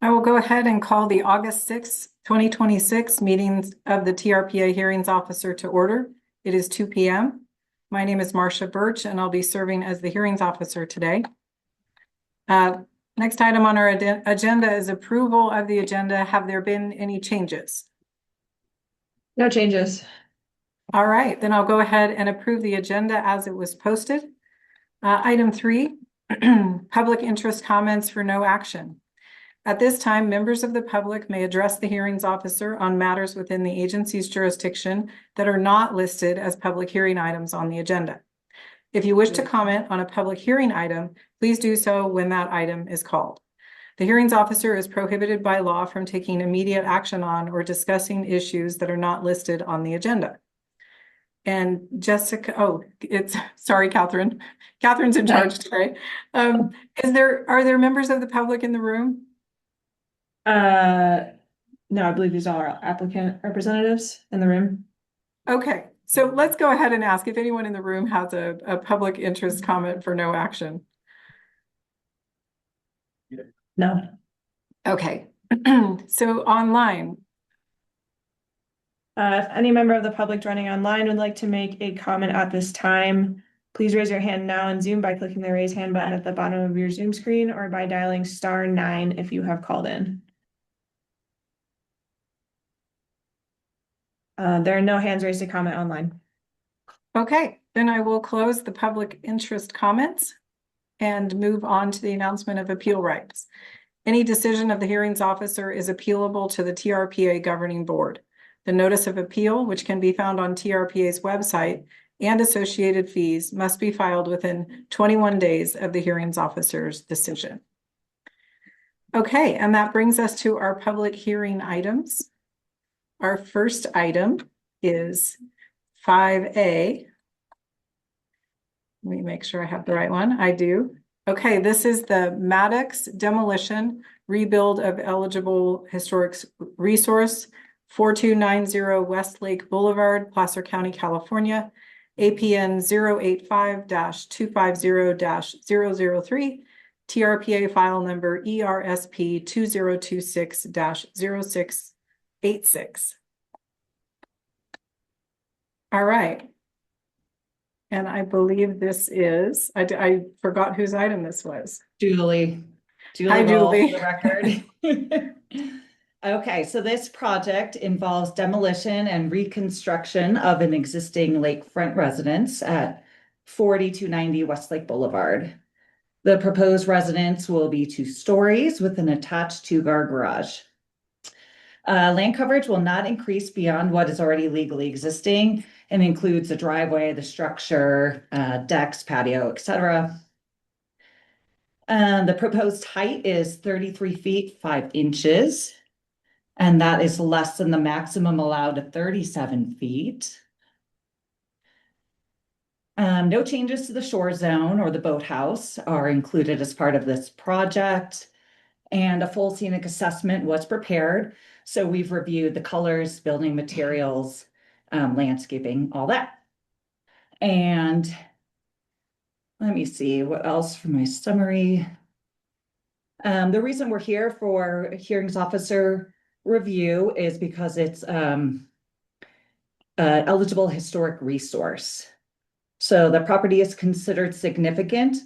I will go ahead and call the August 6th, 2026 meetings of the TRPA Hearings Officer to order. It is 2 p.m. My name is Marcia Birch, and I'll be serving as the Hearings Officer today. Next item on our agenda is approval of the agenda. Have there been any changes? No changes. All right, then I'll go ahead and approve the agenda as it was posted. Item 3, public interest comments for no action. At this time, members of the public may address the hearings officer on matters within the agency's jurisdiction that are not listed as public hearing items on the agenda. If you wish to comment on a public hearing item, please do so when that item is called. The hearings officer is prohibited by law from taking immediate action on or discussing issues that are not listed on the agenda. And Jessica, sorry, Catherine. Catherine's in charge today. Are there members of the public in the room? No, I believe these are applicant representatives in the room. Okay, so let's go ahead and ask if anyone in the room has a public interest comment for no action. No. Okay, so online. If any member of the public joining online would like to make a comment at this time, please raise your hand now in Zoom by clicking the raise hand button at the bottom of your Zoom screen or by dialing *9 if you have called in. There are no hands raised to comment online. Okay, then I will close the public interest comments and move on to the announcement of appeal rights. Any decision of the hearings officer is appealable to the TRPA governing board. The notice of appeal, which can be found on TRPA's website, and associated fees must be filed within 21 days of the hearings officer's decision. Okay, and that brings us to our public hearing items. Our first item is 5A. Let me make sure I have the right one. I do. Okay, this is the Maddox demolition rebuild of eligible historic resource, 4290 Westlake Boulevard, Placer County, California, APN 085-250-003, TRPA file number ERSP 2026-0686. All right. And I believe this is, I forgot whose item this was. Julie. Hi, Julie. For the record. Okay, so this project involves demolition and reconstruction of an existing lakefront residence at 4290 Westlake Boulevard. The proposed residence will be 2 stories with an attached 2-car garage. Land coverage will not increase beyond what is already legally existing and includes the driveway, the structure, decks, patio, etc. The proposed height is 33 feet 5 inches, and that is less than the maximum allowed of 37 feet. No changes to the shore zone or the boathouse are included as part of this project, and a full scenic assessment was prepared. So we've reviewed the colors, building materials, landscaping, all that. And let me see what else for my summary. The reason we're here for a hearings officer review is because it's eligible historic resource. So the property is considered significant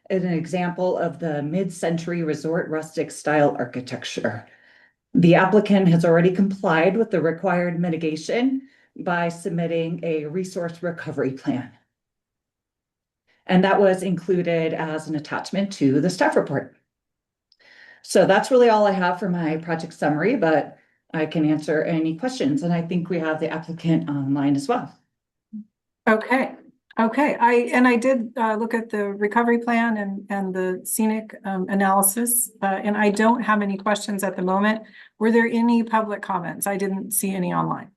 and an example of the mid-century resort rustic style architecture. The applicant has already complied with the required mitigation by submitting a resource recovery plan. And that was included as an attachment to the staff report. So that's really all I have for my project summary, but I can answer any questions. And I think we have the applicant online as well. Okay. I did look at the recovery plan and the scenic analysis, and I don't have any questions at the moment. Were there any public comments? I didn't see any online.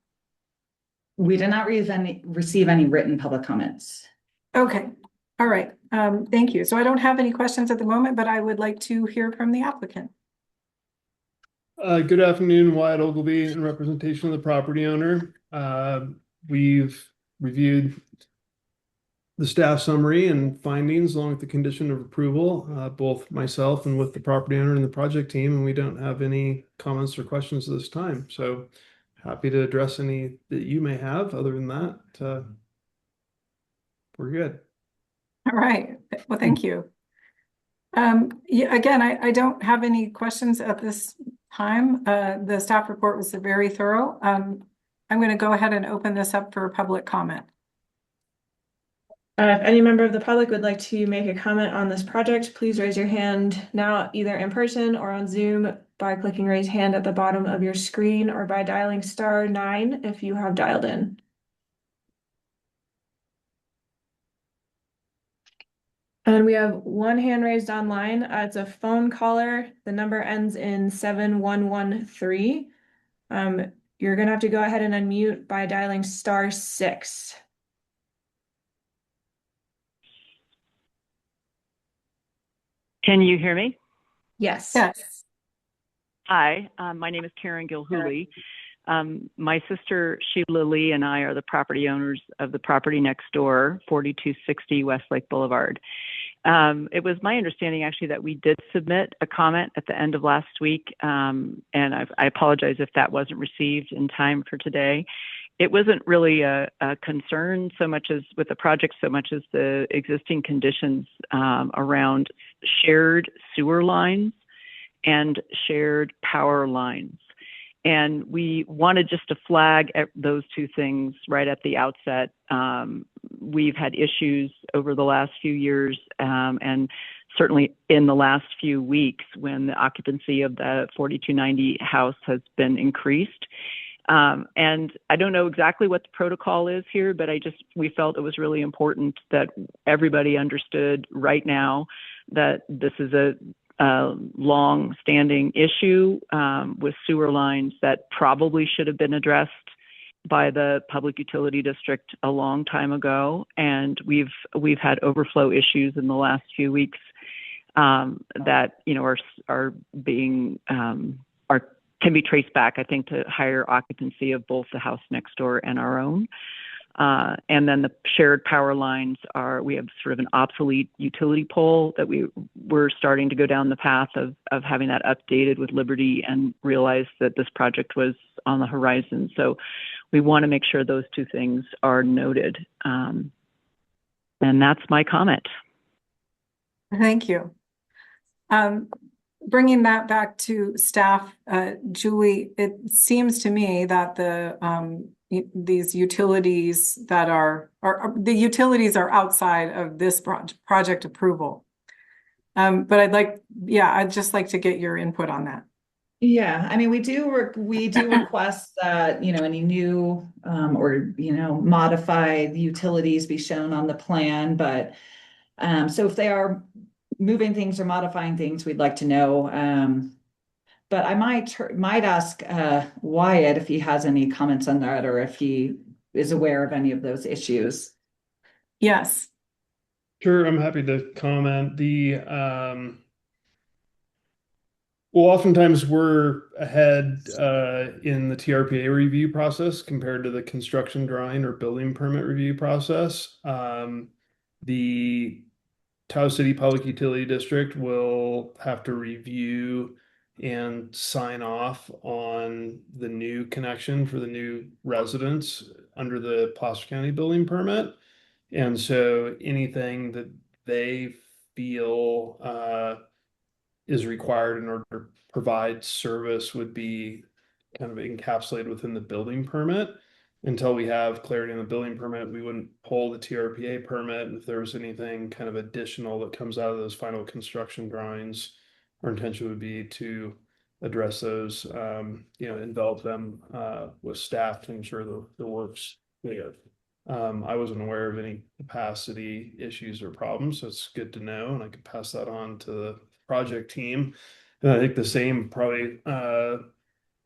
We did not receive any written public comments. Okay. All right. Thank you. So I don't have any questions at the moment, but I would like to hear from the applicant. Good afternoon, Wyatt Ogilvy in representation of the property owner. We've reviewed the staff summary and findings along with the condition of approval, both myself and with the property owner and the project team, and we don't have any comments or questions at this time. So happy to address any that you may have. Other than that, we're good. All right, well, thank you. Yeah, again, I don't have any questions at this time. The staff report was very thorough. I'm going to go ahead and open this up for public comment. If any member of the public would like to make a comment on this project, please raise your hand now, either in person or on Zoom by clicking raise hand at the bottom of your screen or by dialing *9 if you have dialed in. And we have one hand raised online. It's a phone caller. The number ends in 7113. You're gonna have to go ahead and unmute by dialing *6. Can you hear me? Yes. Yes. Hi, my name is Karen Gilhooly. My sister Sheila Lee and I are the property owners of the property next door, 4260 Westlake Boulevard. It was my understanding actually that we did submit a comment at the end of last week, and I apologize if that wasn't received in time for today. It wasn't really a concern so much as with the project, so much as the existing conditions around shared sewer lines and shared power lines. And we wanted just to flag those two things right at the outset. We've had issues over the last few years, and certainly in the last few weeks when the occupancy of the 4290 house has been increased. And I don't know exactly what the protocol is here, but we felt it was really important that everybody understood right now that this is a long-standing issue with sewer lines that probably should have been addressed by the Public Utility District a long time ago, and we've had overflow issues in the last few weeks that are being can be traced back, I think, to higher occupancy of both the house next door and our own. And then the shared power lines we have sort of an obsolete utility pole that we're starting to go down the path of having that updated with Liberty and realize that this project was on the horizon. So we want to make sure those two things are noted. And that's my comment. Thank you. Bringing that back to staff, Julie, it seems to me that these utilities that are the utilities are outside of this project approval. But I'd just like to get your input on that. Yeah, I mean, we do request that, any new or, modified utilities be shown on the plan, but so if they are moving things or modifying things, we'd like to know. But I might ask Wyatt if he has any comments on that or if he is aware of any of those issues. Yes. Sure, I'm happy to comment. Well, oftentimes we're ahead in the TRPA review process compared to the construction drawing or building permit review process. The Tahoe City Public Utility District will have to review and sign off on the new connection for the new residents under the Placer County building permit. And so anything that they feel is required in order to provide service would be kind of encapsulated within the building permit. Until we have clarity on the building permit, we wouldn't pull the TRPA permit. And if there was anything kind of additional that comes out of those final construction drawings, our intention would be to address those, envelop them with staff to ensure the work's good. I wasn't aware of any capacity issues or problems, so it's good to know, and I can pass that on to the project team. And I think the same probably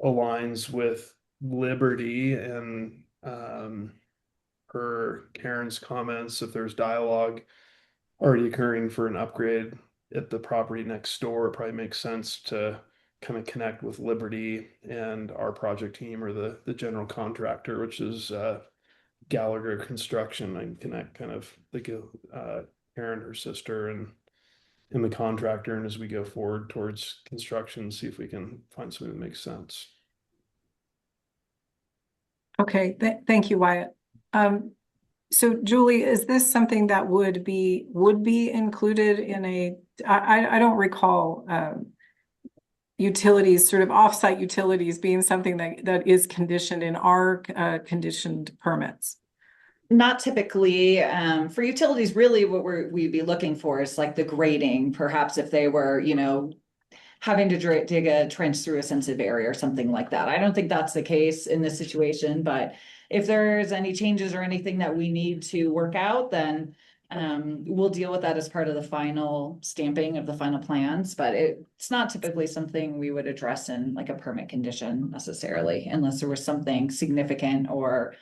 aligns with Liberty and Karen's comments. If there's dialogue already occurring for an upgrade at the property next door, it probably makes sense to kind of connect with Liberty and our project team or the general contractor, which is Gallagher Construction. I can connect kind of like Karen, her sister, and the contractor, and as we go forward towards construction, see if we can find something that makes sense. Okay, thank you, Wyatt. So Julie, is this something that would be included in I don't recall utilities, sort of offsite utilities being something that is conditioned in our conditioned permits? Not typically, for utilities, really what we'd be looking for is like the grading, perhaps if they were, having to dig a trench through a sensitive area or something like that. I don't think that's the case in this situation, but if there's any changes or anything that we need to work out, then we'll deal with that as part of the final stamping of the final plans, but it's not typically something we would address in like a permit condition necessarily, unless there was something significant or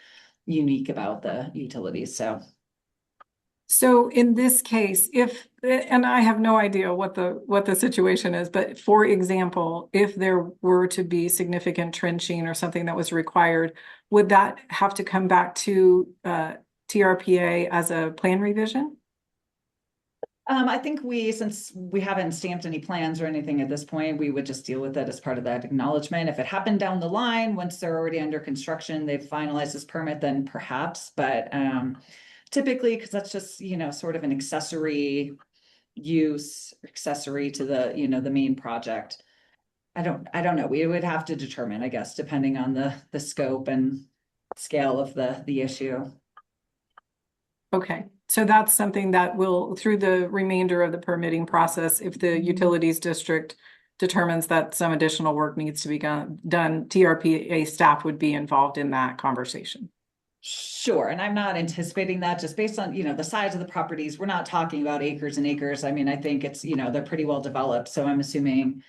unique about the utilities, So in this case, and I have no idea what the situation is, but for example, if there were to be significant trenching or something that was required, would that have to come back to TRPA as a plan revision? I think since we haven't stamped any plans or anything at this point, we would just deal with it as part of that acknowledgement. If it happened down the line, once they're already under construction, they've finalized this permit, then perhaps, but typically, because that's just, sort of an accessory use, accessory to the, the main project. I don't know. We would have to determine, I guess, depending on the scope and scale of the issue. Okay, so that's something that will, through the remainder of the permitting process, if the utilities district determines that some additional work needs to be done, TRPA staff would be involved in that conversation. Sure, and I'm not anticipating that just based on, the size of the properties. We're not talking about acres and acres. I mean, I think it's, they're pretty well developed, so I'm assuming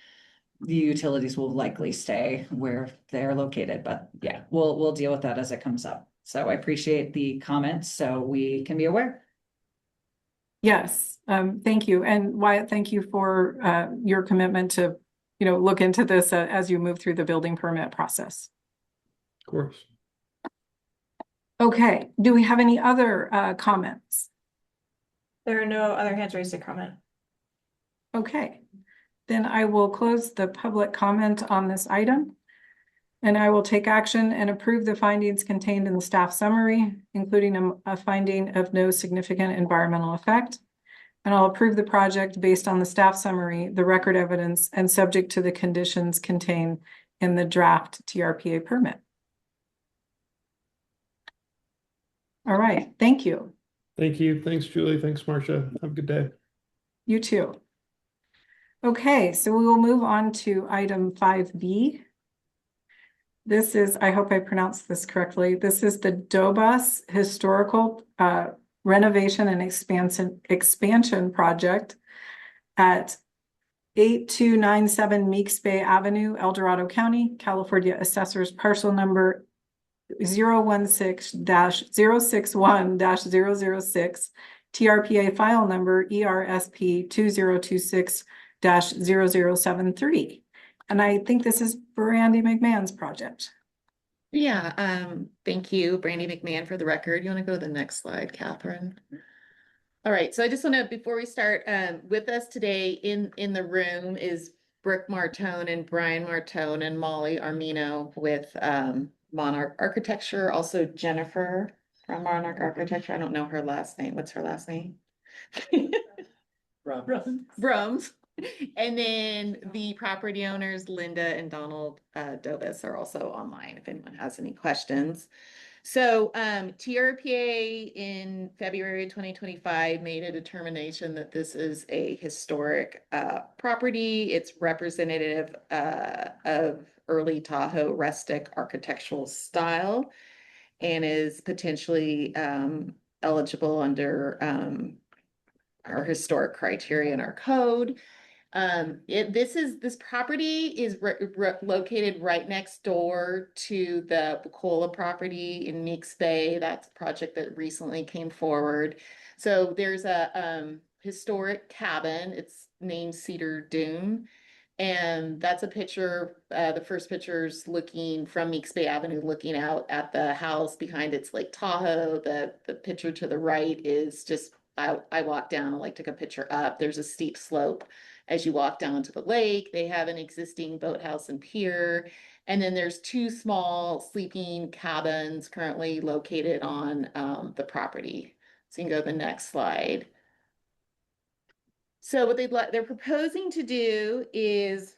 the utilities will likely stay where they're located, but yeah, we'll deal with that as it comes up. So I appreciate the comments so we can be aware. Yes, thank you. And Wyatt, thank you for your commitment to, look into this as you move through the building permit process. Of course. Okay, do we have any other comments? There are no other hands raised to comment. Okay, then I will close the public comment on this item. And I will take action and approve the findings contained in the staff summary, including a finding of no significant environmental effect. And I'll approve the project based on the staff summary, the record evidence, and subject to the conditions contained in the draft TRPA permit. All right, thank you. Thank you. Thanks, Julie. Thanks, Marcia. Have a good day. You too. Okay, so we will move on to item 5B. This is, I hope I pronounced this correctly. This is the Dobas Historical Renovation and Expansion Project at 8297 Meeks Bay Avenue, El Dorado County, California. Assessors parcel number 016-061-006, TRPA file number ERSP 2026-0073. And I think this is Brandy McMahon's project. Yeah, thank you, Brandy McMahon, for the record. You want to go to the next slide, Catherine? All right, so I just want to, before we start, with us today in the room is Brooke Martone and Brian Martone and Molly Armino with Monarch Architecture, also Jennifer from Monarch Architecture. I don't know her last name. What's her last name? Brums. And then the property owners, Linda and Donald Dobas, are also online if anyone has any questions. So TRPA in February 2025 made a determination that this is a historic property. It's representative of early Tahoe rustic architectural style and is potentially eligible under our historic criteria in our code. This property is located right next door to the Bucola property in Meeks Bay. That's a project that recently came forward. So there's a historic cabin. It's named Cedar Dune. And that's a picture, the first picture's looking from Meeks Bay Avenue, looking out at the house. Behind it's Lake Tahoe. The picture to the right is just, I walked down and like took a picture up. There's a steep slope as you walk down to the lake. They have an existing boathouse and pier. And then there's two small sleeping cabins currently located on the property. So you can go to the next slide. So what they're proposing to do is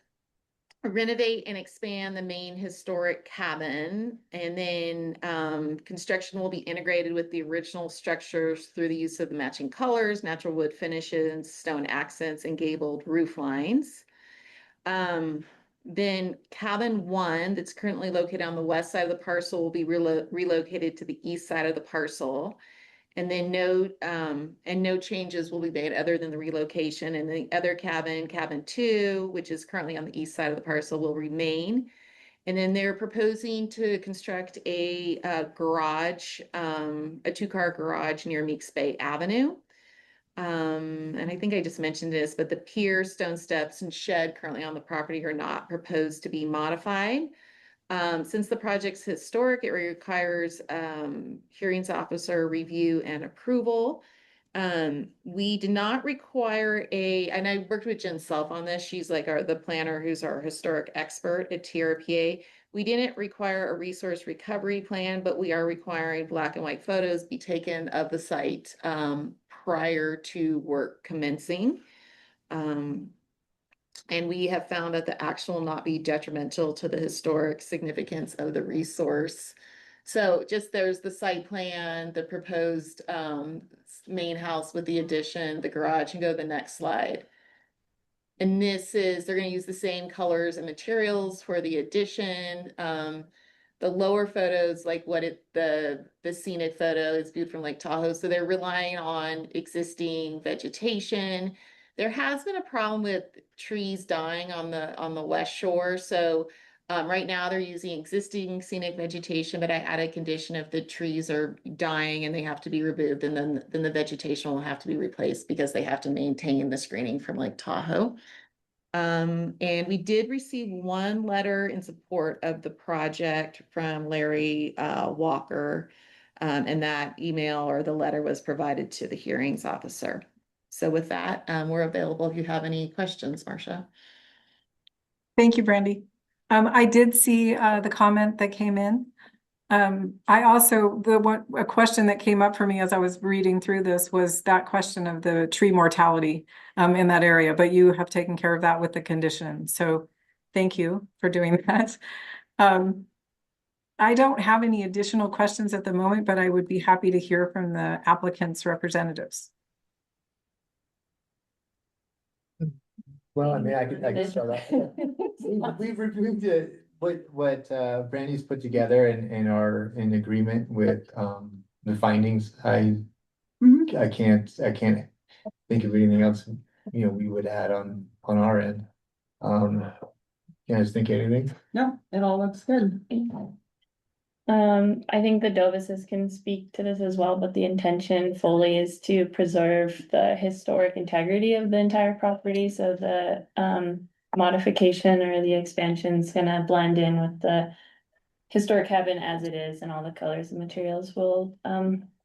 renovate and expand the main historic cabin, and then construction will be integrated with the original structures through the use of the matching colors, natural wood finishes, stone accents, and gabled roof lines. Then cabin 1, that's currently located on the west side of the parcel, will be relocated to the east side of the parcel. And then no changes will be made other than the relocation. And the other cabin, cabin 2, which is currently on the east side of the parcel, will remain. And then they're proposing to construct a garage, a 2-car garage near Meeks Bay Avenue. And I think I just mentioned this, but the pier, stone steps, and shed currently on the property are not proposed to be modified. Since the project's historic, it requires hearings officer review and approval. We did not require and I worked with Jen Self on this. She's like the planner who's our historic expert at TRPA. We didn't require a resource recovery plan, but we are requiring black and white photos be taken of the site prior to work commencing. And we have found that the action will not be detrimental to the historic significance of the resource. So just there's the site plan, the proposed main house with the addition, the garage, and go to the next slide. And they're going to use the same colors and materials for the addition. The lower photos, like the scenic photo is viewed from Lake Tahoe. So they're relying on existing vegetation. There has been a problem with trees dying on the west shore. So right now they're using existing scenic vegetation, but I added condition if the trees are dying and they have to be removed, and then the vegetation will have to be replaced because they have to maintain the screening from Lake Tahoe. And we did receive one letter in support of the project from Larry Walker. And that email or the letter was provided to the hearings officer. So with that, we're available if you have any questions, Marcia. Thank you, Brandy. I did see the comment that came in. I also, a question that came up for me as I was reading through this was that question of the tree mortality in that area, but you have taken care of that with the condition. So thank you for doing that. I don't have any additional questions at the moment, but I would be happy to hear from the applicant's representatives. Well, I mean, I could start off. We've reviewed what Brandy's put together and are in agreement with the findings. I can't think of anything else, we would add on our end. You guys think anything? No, it all looks good. I think the Dovises can speak to this as well, but the intention fully is to preserve the historic integrity of the entire property. So the modification or the expansion is gonna blend in with the historic cabin as it is, and all the colors and materials will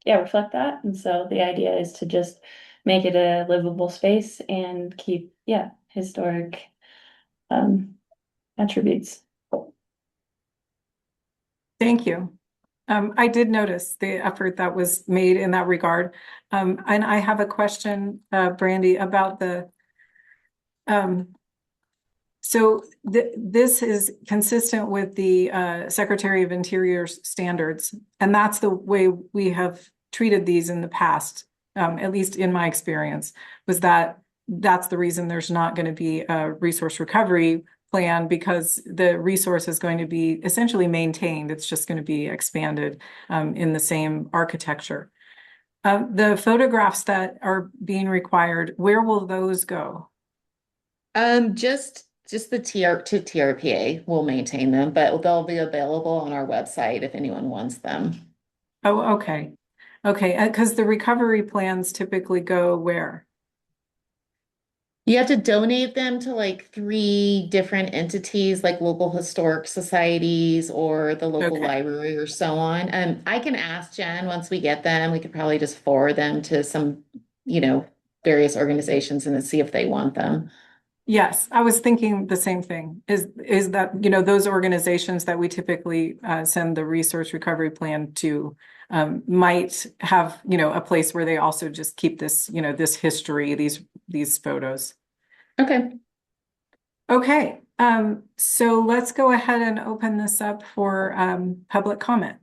reflect that. And so the idea is to just make it a livable space and keep historic attributes. Thank you. I did notice the effort that was made in that regard. And I have a question, Brandy, about so this is consistent with the Secretary of Interior's standards, and that's the way we have treated these in the past, at least in my experience, was that's the reason there's not going to be a resource recovery plan, because the resource is going to be essentially maintained. It's just going to be expanded in the same architecture. The photographs that are being required, where will those go? Just the TRPA will maintain them, but they'll be available on our website if anyone wants them. Oh, okay. Okay, because the recovery plans typically go where? You have to donate them to like 3 different entities, like local historic societies or the local Okay. library or so on. I can ask Jen once we get them. We could probably just forward them to some, various organizations and then see if they want them. Yes, I was thinking the same thing. Is that, those organizations that we typically send the resource recovery plan to might have, a place where they also just keep this, this history, these photos. Okay. Okay, so let's go ahead and open this up for public comment.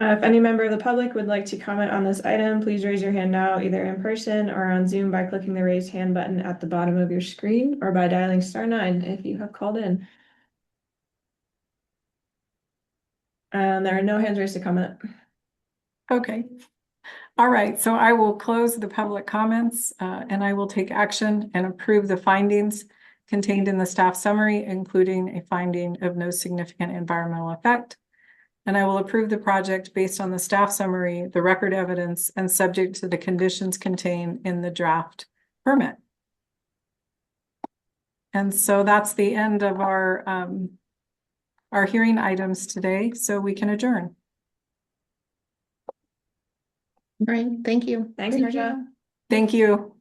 If any member of the public would like to comment on this item, please raise your hand now, either in person or on Zoom by clicking the raise hand button at the bottom of your screen or by dialing *9 if you have called in. And there are no hands raised to comment. Okay. All right, so I will close the public comments and I will take action and approve the findings contained in the staff summary, including a finding of no significant environmental effect. And I will approve the project based on the staff summary, the record evidence, and subject to the conditions contained in the draft permit. And so that's the end of our hearing items today, so we can adjourn. All right. Thank you. Thanks, Marcia. Thank you.